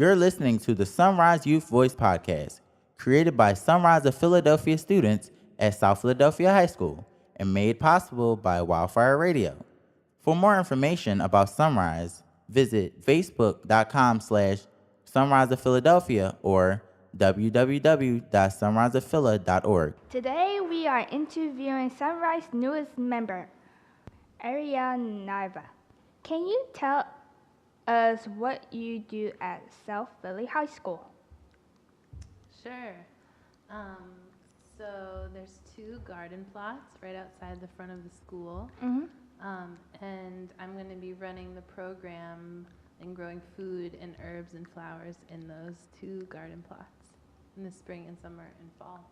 You're listening to the Sunrise Youth Voice podcast, created by Sunrise of Philadelphia students at South Philadelphia High School and made possible by Wildfire Radio. For more information about Sunrise, visit facebook.com/Sunrise of Philadelphia or www.sunriseofphila.org. Today we are interviewing Sunrise newest member, Nadia Tolliver. Can you tell us what you do at South Philly High School? Sure. So there's 2 garden plots right outside the front of the school. And I'm going to be running the program and growing food and herbs and flowers in those 2 garden plots in the spring and summer and fall.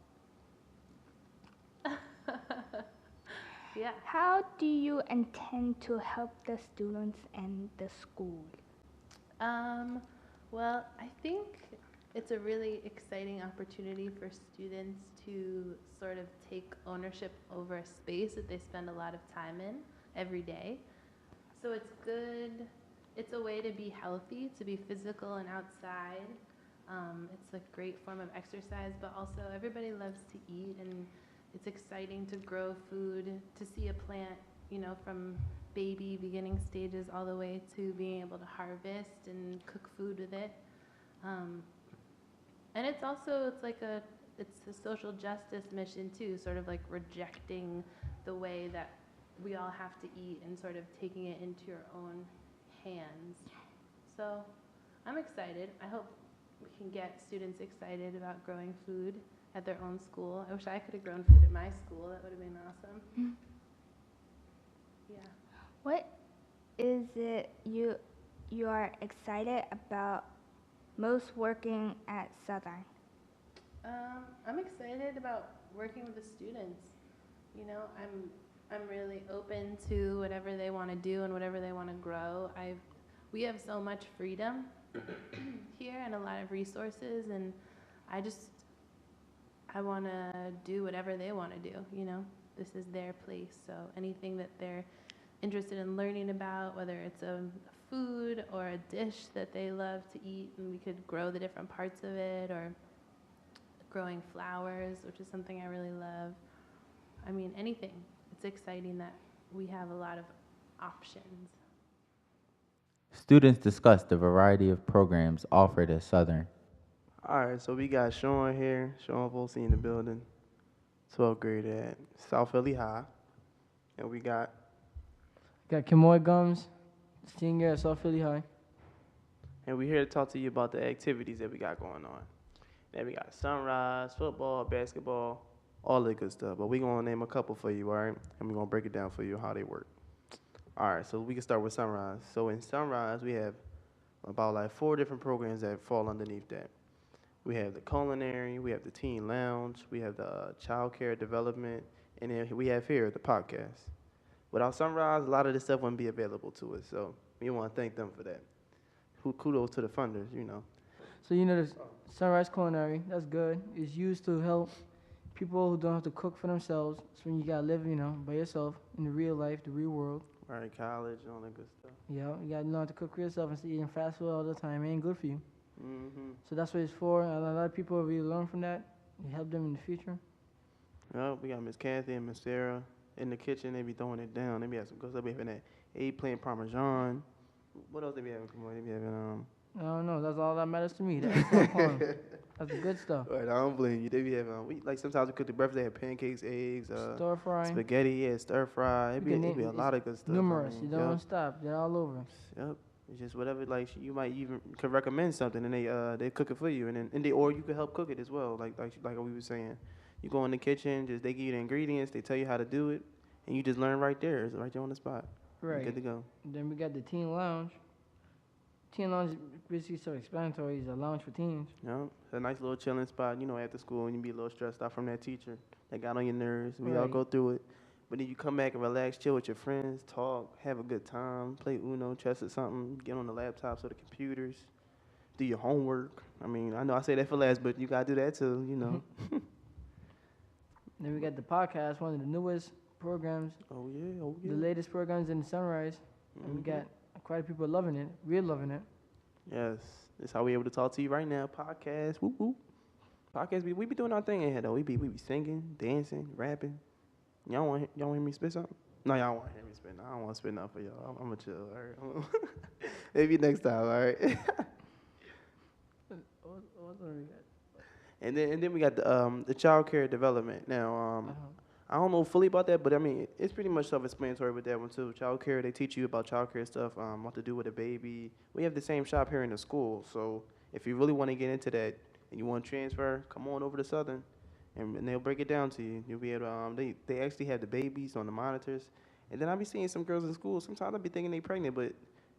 Yeah. How do you intend to help the students and the school? Well, I think it's a really exciting opportunity for students to sort of take ownership over a space that they spend a lot of time in every day. So it's good. It's a way to be healthy, to be physical and outside. It's a great form of exercise, but also everybody loves to eat, and it's exciting to grow food, to see a plant, from baby beginning stages all the way to being able to harvest and cook food with it. And it's a social justice mission too, sort of like rejecting the way that we all have to eat and sort of taking it into your own hands. So I'm excited. I hope we can get students excited about growing food at their own school. I wish I could have grown food at my school. That would have been awesome. Yeah. What is it you are excited about most working at Southern? I'm excited about working with the students. I'm really open to whatever they want to do and whatever they want to grow. We have so much freedom here and a lot of resources, and I want to do whatever they want to do. This is their place. So anything that they're interested in learning about, whether it's a food or a dish that they love to eat, and we could grow the different parts of it, or growing flowers, which is something I really love. I mean, anything. It's exciting that we have a lot of options. Students discuss the variety of programs offered at Southern. All right, so we got Sean here, Sean Volsey in the building, 12th grade at South Philly High. And we got Kimoy Gums, senior at South Philly High. And we're here to talk to you about the activities that we got going on. Then we got Sunrise, football, basketball, all that good stuff. But we're going to name a couple for you, all right? And we're going to break it down for you how they work. All right, so we can start with Sunrise. So in Sunrise, we have about 4 different programs that fall underneath that. We have the culinary, we have the teen lounge, we have the child care development, and then we have here the podcast. Without Sunrise, a lot of this stuff wouldn't be available to us. So we want to thank them for that. Kudos to the funders, So the Sunrise Culinary, that's good. It's used to help people who don't have to cook for themselves. So when you gotta live, by yourself in the real life, the real world. Right, college, all that good stuff. Yeah, you gotta learn how to cook for yourself instead of eating fast food all the time. It ain't good for you. Mm-hmm. So that's what it's for. And a lot of people really learn from that. It help them in the future. Well, we got Miss Kathy and Miss Sarah in the kitchen. They be throwing it down. They be having some good stuff. They be having that eggplant parmesan. What else they be having? Come on, they be having I don't know. That's all that matters to me. That's the good stuff. Right, I don't blame you. They be having sometimes we cook the breakfast. They have pancakes, eggs, Stir fry. spaghetti, stir fry. It be a lot of good stuff. Numerous. You don't want to stop. They're all over. Yep. It's just whatever. You might even could recommend something, and they cook it for you, or you could help cook it as well. Like we were saying, you go in the kitchen, they give you the ingredients, they tell you how to do it, and you just learn right there. It's right there on the spot. Right. You're good to go. Then we got the teen lounge. Teen lounge is basically self-explanatory. It's a lounge for teens. Yeah, it's a nice little chilling spot. After school, and you be a little stressed out from that teacher that got on your nerves. We all go through it. But then you come back and relax, chill with your friends, talk, have a good time, play Uno, chess or something, get on the laptops or the computers, do your homework. I mean, I know I say that for last, but you got to do that too, Then we got the podcast, one of the newest programs. Oh, yeah. The latest programs in Sunrise. And we got quite a people loving it, real loving it. Yes. That's how we able to talk to you right now. Podcast, whoop whoop. Podcast, we be doing our thing in here though. We be singing, dancing, rapping. Y'all want to hear me spit something? No, y'all want to hear me spit. No, I don't want to spit nothing for y'all. I'm gonna chill. All right. Maybe next time. All right. What we got? And then we got the child care development. Now I don't know fully about that, but I mean it's pretty much self-explanatory with that one too. Child care, they teach you about child care stuff, what to do with a baby. We have the same shop here in the school, so if you really want to get into that and you want to transfer, come on over to Southern, and they'll break it down to you. You'll be able to. They actually have the babies on the monitors, and then I be seeing some girls in school. Sometimes I be thinking they pregnant, but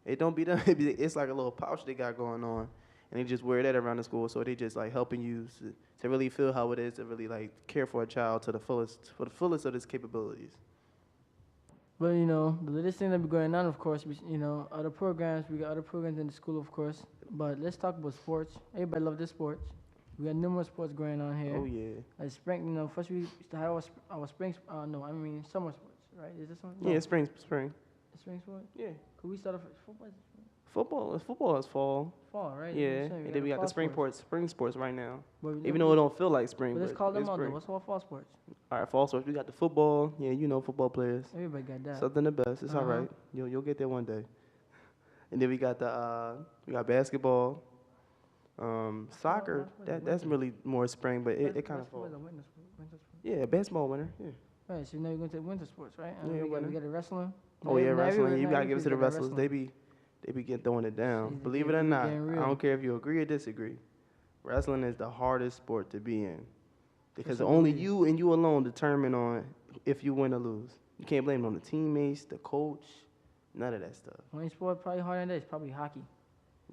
it don't be them. It's like a little pouch they got going on, and they just wear that around the school. So they just like helping you to really feel how it is to really like care for a child to the fullest, for the fullest of its capabilities. But you know, the latest thing that be going on, of course, you know, other programs. We got other programs in the school, of course. But let's talk about sports. Everybody loves the sports. We got numerous sports going on here. Oh yeah. Like spring, you know, first we used to have our spring. No, I mean summer sports, right? Is this one? Yeah, No, spring. spring sport. Yeah. Could we start off with football? Football is fall. Fall, right? Yeah, That's what I'm saying. and then we got the fall spring sports right now. But Even though it don't feel like spring, but let's but call them it's out though. spring. What's all fall sports? All right, fall sports. We got the football. Yeah, you know football players. Everybody got that. Something the best. It's all Uh-huh. right. You'll get there one day. And then we got we got basketball, soccer. That's really more spring, but it kind of fall. falls. Yeah, basketball winter. Yeah. Right, so now you're going to winter sports, right? Yeah, we got the wrestling. Oh yeah, Now wrestling. everybody- You now gotta give it to the everybody's got wrestlers. wrestling. They be getting throwing it down. See, Believe they it or be not, getting I real. don't care if you agree or disagree. Wrestling is the hardest sport to be in because some only belief. you and you alone determine on if you win or lose. You can't blame it on the teammates, the coach, none of that stuff. Only sport probably harder than that is probably hockey.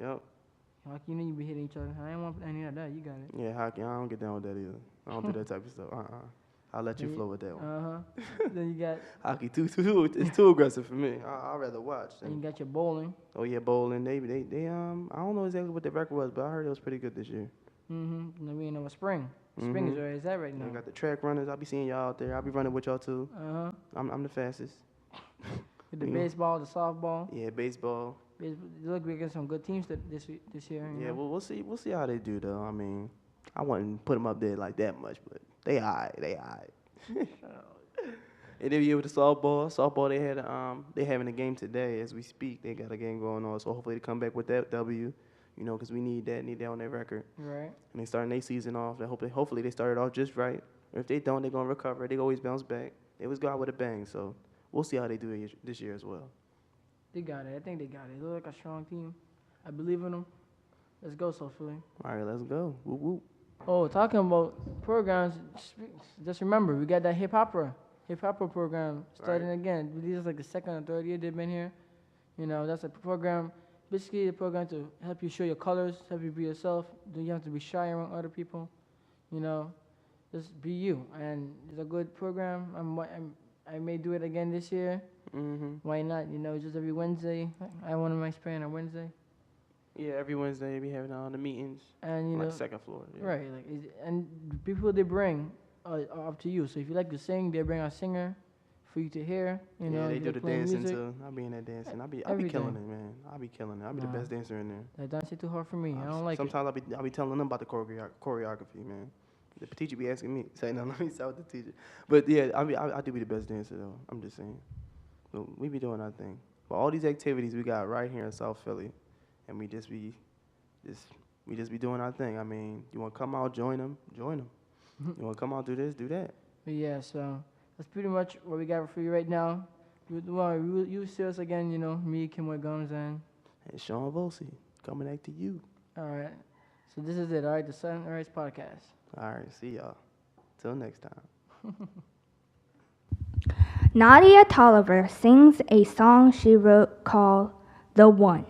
Yep. Hockey, you know you be hitting each other. I ain't want any of that. You got it. Yeah, hockey. I don't get down with that either. I don't do that type of stuff. I'll let you Yeah. flow with that one. Then you got Hockey it's too aggressive for me. I'd rather watch. then you got your bowling. Oh yeah, bowling. They I don't know exactly what the record was, but I heard it was pretty good this year. And then we know spring. Spring is where it's at right now. We got the track runners. I'll be seeing y'all out there. I'll be running with y'all too. I'm the fastest. With the You know. baseball, the softball. Yeah, baseball. Look, we got some good teams this year. You Yeah, know? well, we'll see how they do though. I mean, I wouldn't put them up there like that much, but they alright. And then with the softball. Softball, they having a game today as we speak. They got a game going on, so hopefully they come back with that W. You know, because we need that on their record. Right. And they starting their season off. Hopefully they started off just right. Or if they don't, they're gonna recover. They always bounce back. They always go out with a bang. So we'll see how they do it this year as well. They got it. I think they got it. They look like a strong team. I believe in them. Let's go, Sophia. All right, let's go. Whoop whoop. Oh, talking about programs, just remember, we got that hip hopper program starting again. This is like the second or third year they've been here. You know, that's a program, basically a program to help you show your colors, help you be yourself. Don't you have to be shy around other people. You know, just be you. And it's a good program. I may do it again this year. Why not? You know, just every Wednesday. I have one of my spring on Wednesday. Yeah, every Wednesday we having the meetings. And you like know, second floor. Yeah. right? And the people they bring are up to you. So if you like to sing, they bring a singer for you to hear. You know, Yeah, they if do you the like playing dancing music. too. I be in that dancing. I be Everything. killing it, man. I be killing it. I be the Nah. best dancer in there. That dance is too hard for me. I don't like it. Sometimes I be telling them about the choreography, man. The teacher be asking me, say no, let me start with the teacher. But yeah, I do be the best dancer though. I'm just saying. So we be doing our thing. But all these activities we got right here in South Philly, and we just be doing our thing. I mean, you want to come out, join them. You want to come out, do this, do that. But yeah, so that's pretty much what we got for you right now. You see us again, you know, me, Kimway Gums, and Sean Volsey coming back to you. all right. So this is it, all right? The Sunrise Podcast. All right, see y'all. Till next time. Nadia Tolliver sings a song she wrote called The One.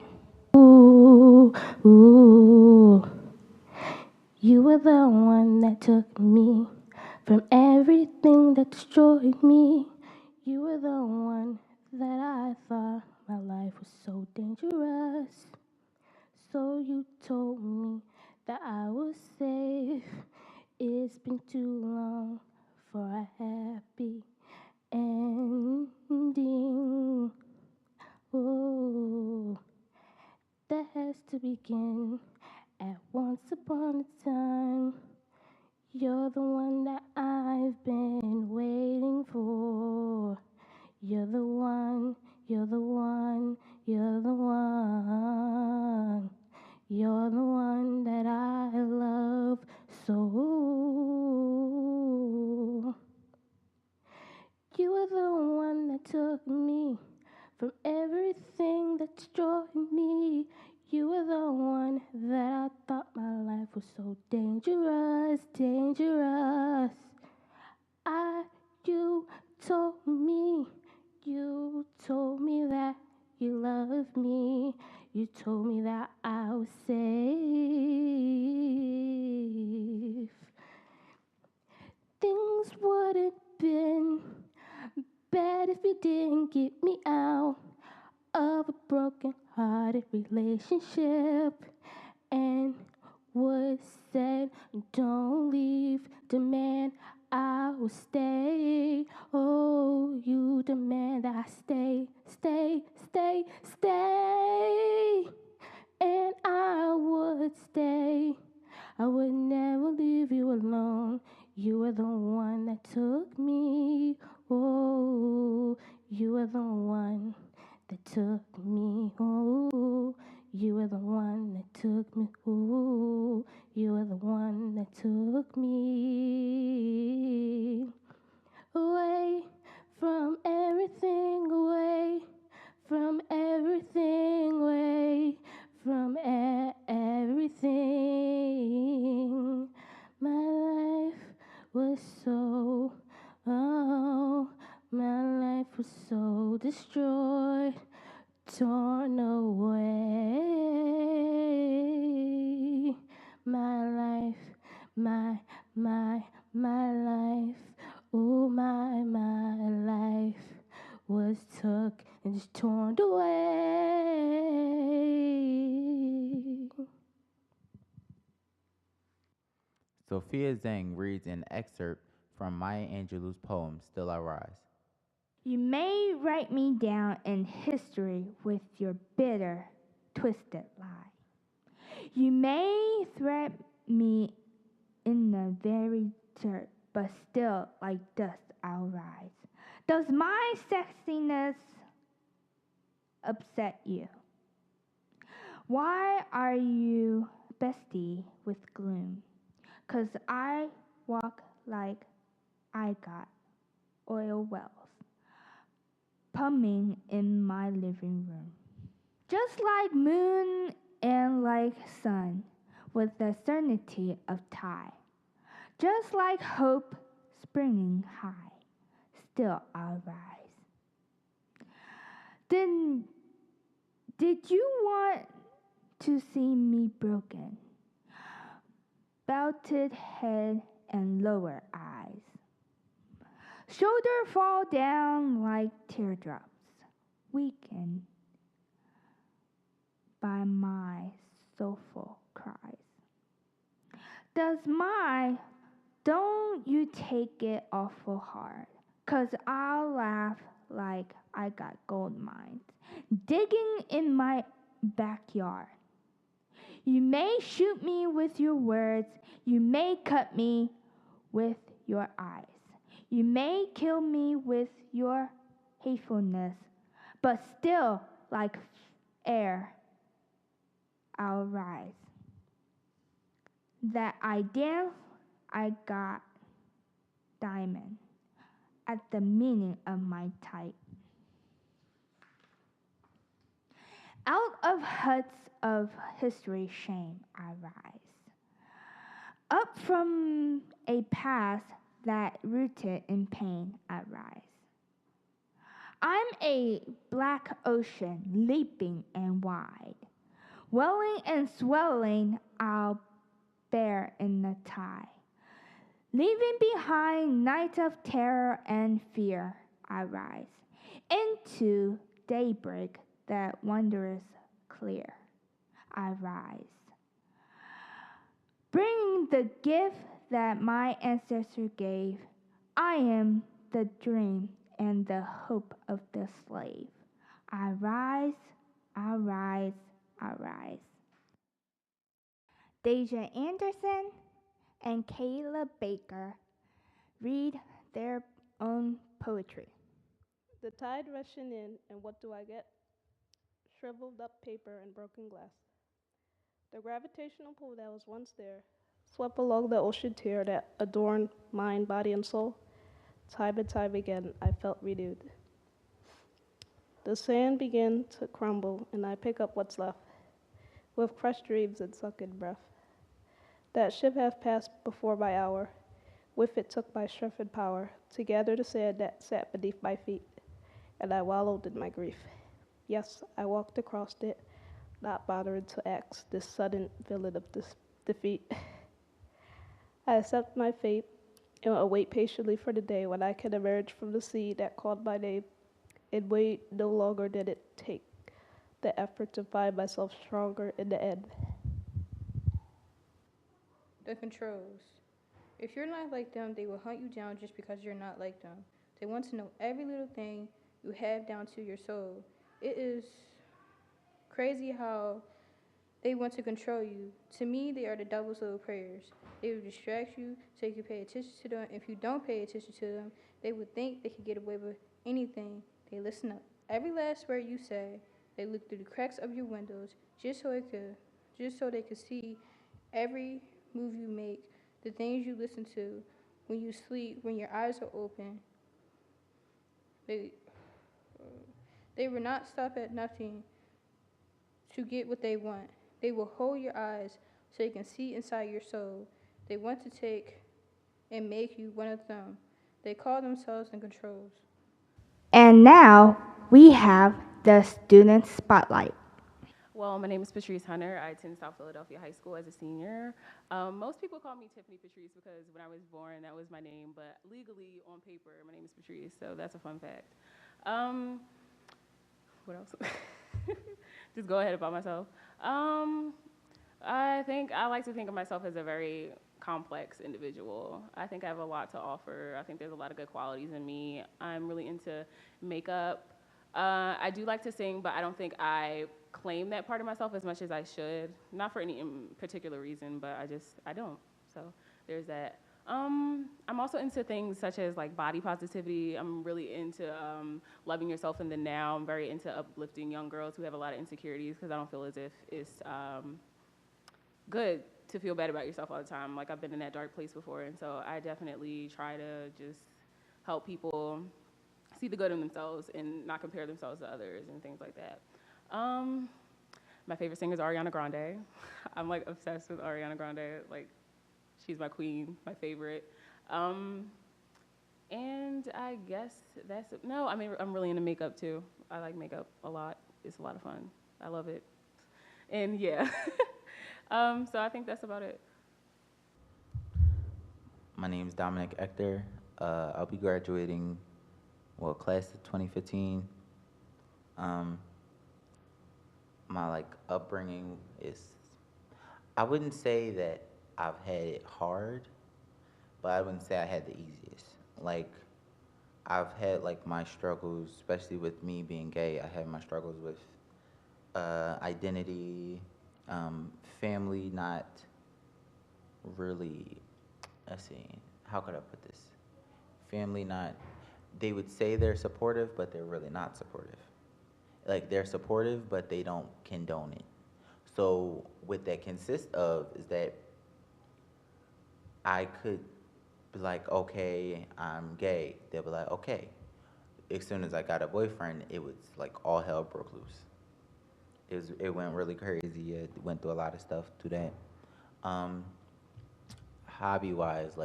Ooh, ooh, you were the one that took me from everything that destroyed me. You were the one that I thought my life was so dangerous. So you told me that I was safe. It's been too long for a happy ending. Oh, that has to begin At once upon a time, you're the one that I've been waiting for. You're the one, you're the one, you're the one. You're the one that I love so. You are the one that took me from everything that destroyed me. You were the one that I thought my life was so dangerous, dangerous. You told me that you loved me. You told me that I was safe. Things wouldn't been bad if you didn't get me out of a broken-hearted relationship and would said, don't leave, demand I will stay. Oh, you demand I stay, stay, stay, stay. And I would stay. I would never leave you alone. You were the one that took me. Oh, you were the one that took me. Oh, you were the one that took me. Oh, you were the one that took me away from everything, away from everything, away from everything. My life was so, oh, my life was so destroyed, torn away. My life, my life, oh my life was took and just torn away. Sophia Zhang reads an excerpt from Maya Angelou's poem, Still I Rise. You may write me down in history with your bitter, twisted lie. You may thread me in the very dirt, but still like dust I'll rise. Does my sexiness upset you? Why are you bestie with gloom? 'Cause I walk like I got oil wells pumping in my living room. Just like moon and like sun, with the certainty of tide. Just like hope springing high, still I'll rise. Then, did you want to see me broken? Belted head and lower eyes. Shoulder fall down like teardrops, weakened by my soulful cries. Don't you take it awful hard, 'cause I'll laugh like I got gold mines, digging in my backyard. You may shoot me with your words, you may cut me with your eyes. You may kill me with your hatefulness, but still, like air, I'll rise. That I dance, I got diamond at the meaning of my type. Out of huts of history shame I rise. Up from a past that rooted in pain I rise. I'm a black ocean leaping and wide. Welling and swelling I'll bear in the tide. Leaving behind nights of terror and fear I rise. Into daybreak that wondrous clear I rise. Bringing the gift that my ancestor gave, I am the dream and the hope of the slave. I rise, I rise, I rise. Deja Anderson and Kayla Baker read their own poetry. The tide rushing in, and what do I get? Shriveled up paper and broken glass. The gravitational pull that was once there swept along the ocean tear that adorned mind, body, and soul. Time and time again, I felt renewed. The sand began to crumble, and I pick up what's left, with crushed dreams and sunken breath. That ship hath passed before my hour. With it took my strength and power to gather the sand that sat beneath my feet, and I wallowed in my grief. Yes, I walked across it, not bothering to axe this sudden villain of this defeat. I accept my fate and await patiently for the day when I can emerge from the sea that called my name, and wait no longer did it take the effort to find myself stronger in the end. The controls. If you're not like them, they will hunt you down just because you're not like them. They want to know every little thing you have down to your soul. It is crazy how they want to control you. To me, they are the devil's little prayers. They will distract you so you can pay attention to them. If you don't pay attention to them, they would think they could get away with anything. They listen up every last word you say. They look through the cracks of your windows just so they could see every move you make, the things you listen to when you sleep, when your eyes are open. They they will not stop at nothing to get what they want. They will hold your eyes so they can see inside your soul. They want to take and make you one of them. They call themselves the controls. And now we have the student spotlight. Well, my name is Patrice Hunter. I attend South Philadelphia High School as a senior. Most people call me Tiffany Patrice because when I was born, that was my name. But legally, on paper, my name is Patrice, so that's a fun fact. What else? Just go ahead about myself. I like to think of myself as a very complex individual. I think I have a lot to offer. I think there's a lot of good qualities in me. I'm really into makeup. I do like to sing, but I don't think I claim that part of myself as much as I should. Not for any particular reason, but I don't. So there's that. I'm also into things such as like body positivity. I'm really into loving yourself in the now. I'm very into uplifting young girls who have a lot of insecurities because I don't feel as if it's good to feel bad about yourself all the time. Like I've been in that dark place before, and so I definitely try to just help people see the good in themselves and not compare themselves to others and things like that. My favorite singer is Ariana Grande. I'm like obsessed with Ariana Grande. Like she's my queen, my favorite. And I guess I'm really into makeup too. I like makeup a lot. It's a lot of fun. I love it. And yeah. So I think that's about it. My name is Dominic Actor. I'll be graduating, class of 2015. My upbringing is, I wouldn't say that I've had it hard, but I wouldn't say I had the easiest. Like, I've had my struggles, especially with me being gay. I had my struggles with identity, family not really, let's see, how could I put this? Family not, they would say they're supportive, but they're really not supportive. Like they're supportive, but they don't condone it. So what that consists of is that I could be like, okay, I'm gay. They'll be like, okay. As soon as I got a boyfriend, it was like all hell broke loose. It went really crazy. It went through a lot of stuff to that. Hobby wise,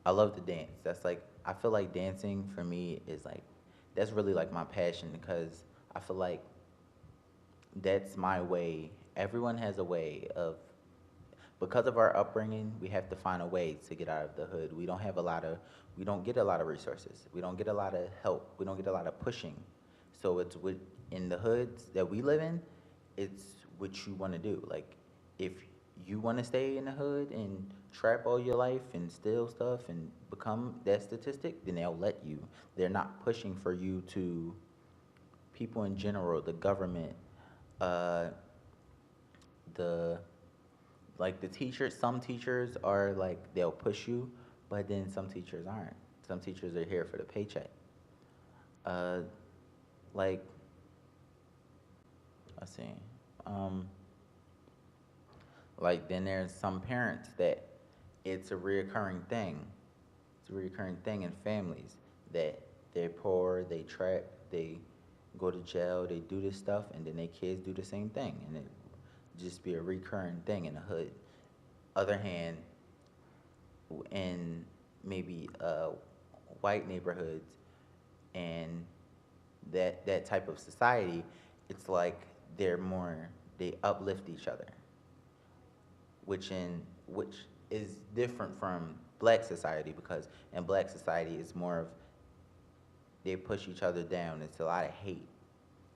I love to dance. That's I feel like dancing for me is that's really my passion because I feel like that's my way. Everyone has a way of, because of our upbringing, we have to find a way to get out of the hood. We don't get a lot of resources. We don't get a lot of help. We don't get a lot of pushing. So it's in the hoods that we live in, it's what you want to do. Like, if you want to stay in the hood and trap all your life and steal stuff and become that statistic, then they'll let you. They're not pushing for you to, people in general, the government, the like the teachers, some teachers are like they'll push you, but then some teachers aren't. Some teachers are here for the paycheck. Uh, like let's see, um, like then there's some parents that it's a reoccurring thing. It's a reoccurring thing in families that they're poor, they trap, they go to jail, they do this stuff, and then their kids do the same thing, and it just be a recurring thing in the hood. Other hand, in maybe white neighborhoods and that type of society, it's like they're more they uplift each other, which is different from black society because in black society it's more of they push each other down. It's a lot of hate.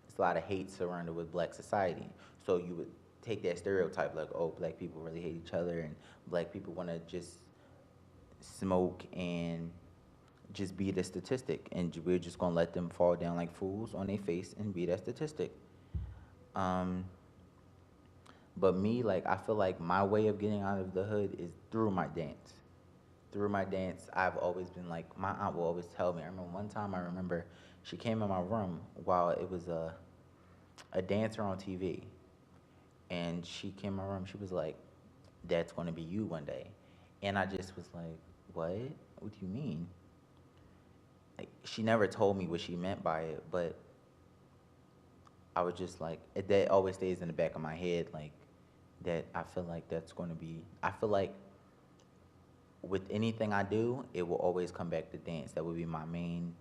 It's a lot of hate surrounded with black society. So you would take that stereotype like, oh, black people really hate each other and black people want to just smoke and just be the statistic, and we're just gonna let them fall down like fools on their face and be that statistic. Um, but me, like, I feel like my way of getting out of the hood is through my dance. Through my dance, I've always been like, my aunt will always tell me. I remember one time, I remember she came in my room while it was a dancer on TV, and she came in my room. She was like, "That's gonna be you one day," and I just was like, "What? What do you mean?" Like, she never told me what she meant by it, but I was just like, that always stays in the back of my head, like that. I feel like that's going to be. I feel like with anything I do, it will always come back to dance. That would be my main.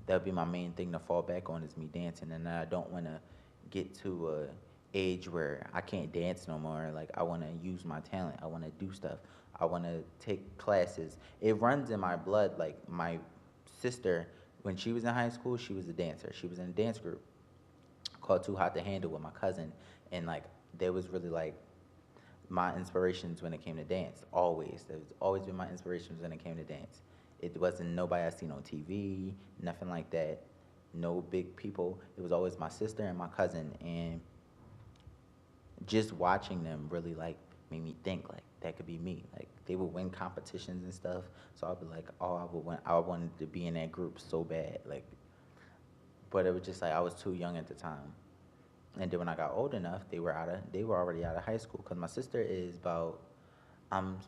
That would be my main thing to fall back on is me dancing, and I don't want to get to a age where I can't dance no more. Like I want to use my talent. I want to do stuff. I want to take classes. It runs in my blood. Like my sister, when she was in high school, she was a dancer. She was in a dance group called Too Hot to Handle with my cousin, and like there was really like my inspirations when it came to dance. Always, there's always been my inspirations when it came to dance. It wasn't nobody I seen on TV, nothing like that. No big people. It was always my sister and my cousin, and just watching them really like made me think like that could be me. Like they would win competitions and stuff, so I'd be like, oh, I would win. I wanted to be in that group so bad, like. But it was just like I was too young at the time. And then when I got old enough, they were already out of high school. Cause my sister is about, I'm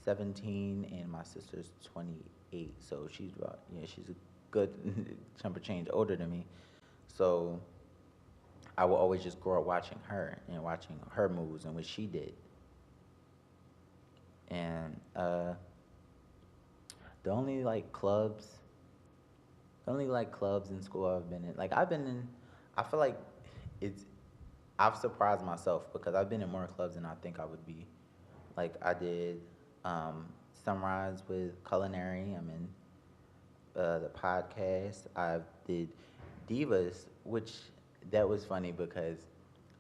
17 and my sister's 28, so she's about she's a good chunk of change older than me. So I would always just grow up watching her and watching her moves and what she did. And the only like clubs, the only like clubs in school I've been in, like I've been in, I feel like it's I've surprised myself because I've been in more clubs than I think I would be. Like I did Sunrise with Culinary. I'm in the podcast. I did Divas, which that was funny because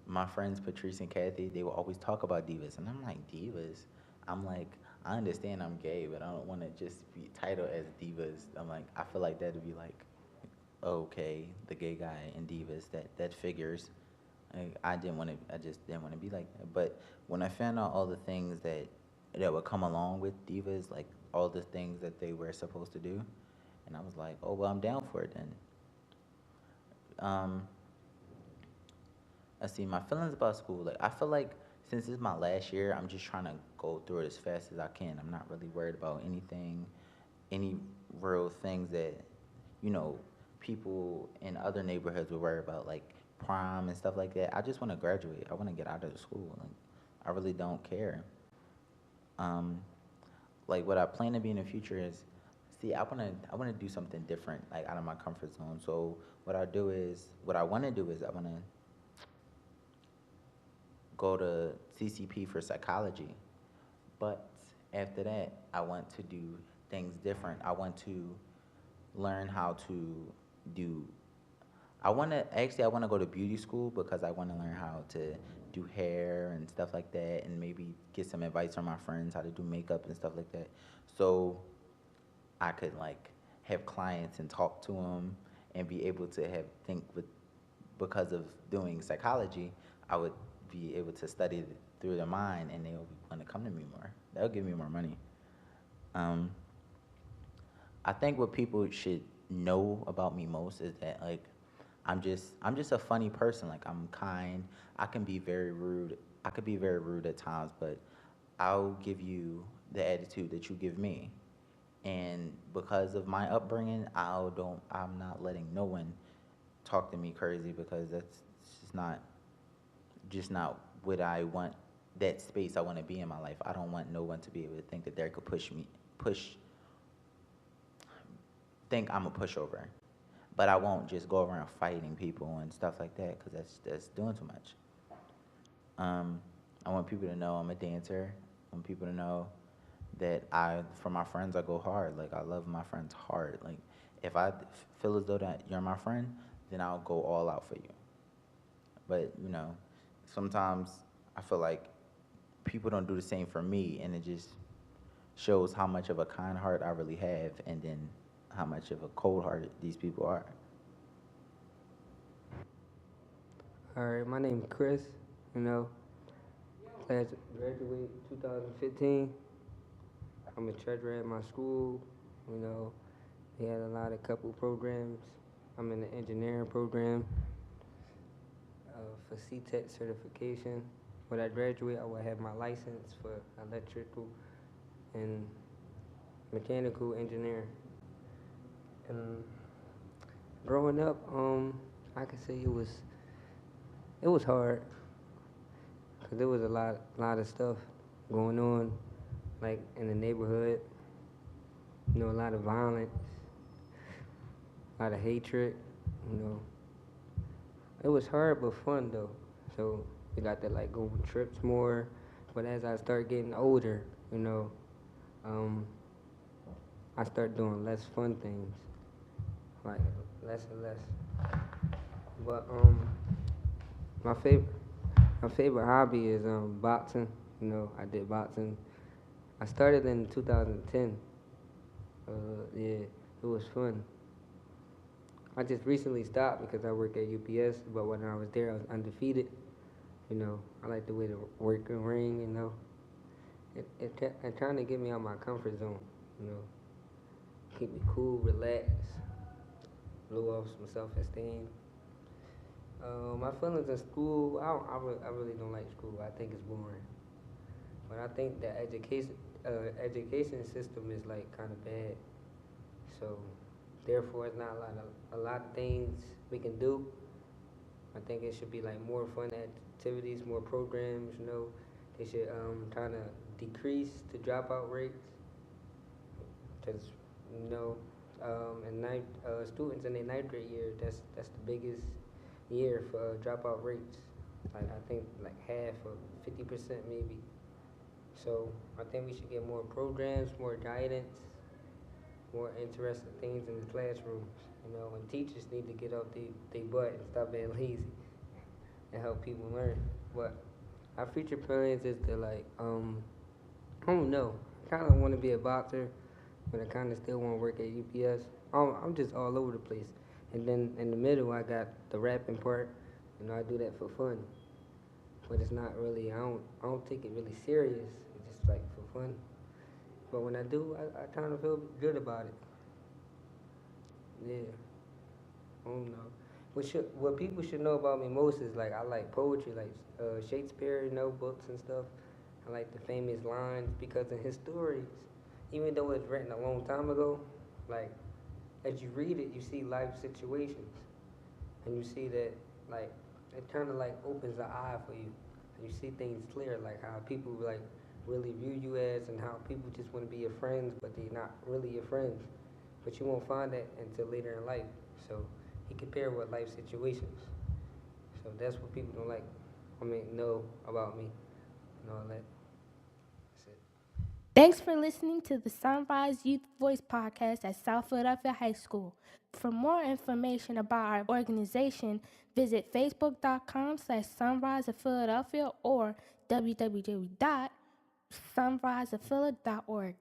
my friends Patrice and Kathy, they will always talk about divas, and I'm like divas. I'm like I understand I'm gay, but I don't want to just be titled as divas. I'm like I feel like that'd be like okay, the gay guy in divas that figures. I didn't want to. I just didn't want to be like that. But when I found out all the things that would come along with divas, like all the things that they were supposed to do, and I was like, oh well, I'm down for it then. Um, I see my feelings about school. Like I feel like since it's my last year, I'm just trying to go through it as fast as I can. I'm not really worried about anything, any real things that, you know, people in other neighborhoods would worry about, like prom and stuff like that. I just want to graduate. I want to get out of the school. Like I really don't care. Um, like what I plan to be in the future is, see, I wanna do something different, like out of my comfort zone. So what I want to do is I want to go to CCP for psychology. But after that, I want to do things different. I want to learn how to do. I want to go to beauty school because I want to learn how to do hair and stuff like that, and maybe get some advice from my friends how to do makeup and stuff like that. So I could like have clients and talk to them and be able to have think with because of doing psychology, I would be able to study through their mind, and they'll want to come to me more. They'll give me more money. Um, I think what people should know about me most is that like I'm just a funny person. Like I'm kind. I can be very rude. I could be very rude at times, but I'll give you the attitude that you give me. And because of my upbringing, I'm not letting no one talk to me crazy because that's just not what I want, that space I want to be in my life. I don't want no one to be able to think that they could think I'm a pushover. But I won't just go around fighting people and stuff like that because that's doing too much. I want people to know I'm a dancer. I want people to know that for my friends, I go hard. Like I love my friends hard. Like if I feel as though that you're my friend, then I'll go all out for you. But sometimes I feel like people don't do the same for me, and it just shows how much of a kind heart I really have, and then how much of a cold heart these people are. All right, my name is Chris. You know, class graduate 2015. I'm a treasurer at my school. You know, we had a lot of couple programs. I'm in the engineering program for C-Tech certification. When I graduate, I will have my license for electrical and mechanical engineering. And growing up, I could say it was hard because there was a lot of stuff going on, like in the neighborhood. You know, a lot of violence, a lot of hatred. You know, it was hard but fun though. So we got to like go on trips more. But as I start getting older, you know, um, I start doing less fun things, like less and less. But my favorite my favorite hobby is boxing. You know, I did boxing. I started in 2010. Yeah, it was fun. I just recently stopped because I work at UPS, but when I was there, I was undefeated. You know, I like the way the work and ring. You know, it trying to get me out my comfort zone. You know, keep me cool, relax, blow off some self-esteem. My feelings in school, I really don't like school. I think it's boring. But I think the education system is like kind of bad. So therefore, it's not a lot of things we can do. I think it should be like more fun activities, more programs. You know, they should try to decrease the dropout rates because you know, students in their ninth grade year, that's the biggest year for dropout rates. Like I think like half or 50% maybe. So I think we should get more programs, more guidance, more interesting things in the classrooms. You know, and teachers need to get off their butt and stop being lazy and help people learn. But our future plans is to like I don't know. I kind of want to be a boxer, but I kind of still want to work at UPS. I'm just all over the place. And then in the middle, I got the rapping part. You know, I do that for fun, but it's not really. I don't take it really serious. It's just like for fun. But when I do, I kind of feel good about it. Yeah, I don't know. What people should know about me most is like I like poetry, like Shakespeare, you know, books and stuff. I like the famous lines because in his stories, even though it's written a long time ago, like as you read it, you see life situations, and you see that like it kind of like opens the eye for you, and you see things clear, like how people like really view you as, and how people just want to be your friends, but they're not really your friends. But you won't find that until later in life. So he compared with life situations. So that's what people don't like. Know about me and all that. That's it. Thanks for listening to the Sunrise Youth Voice podcast at South Philadelphia High School. For more information about our organization, visit facebook.com/Sunrise of Philadelphia or www.sunriseofphila.org.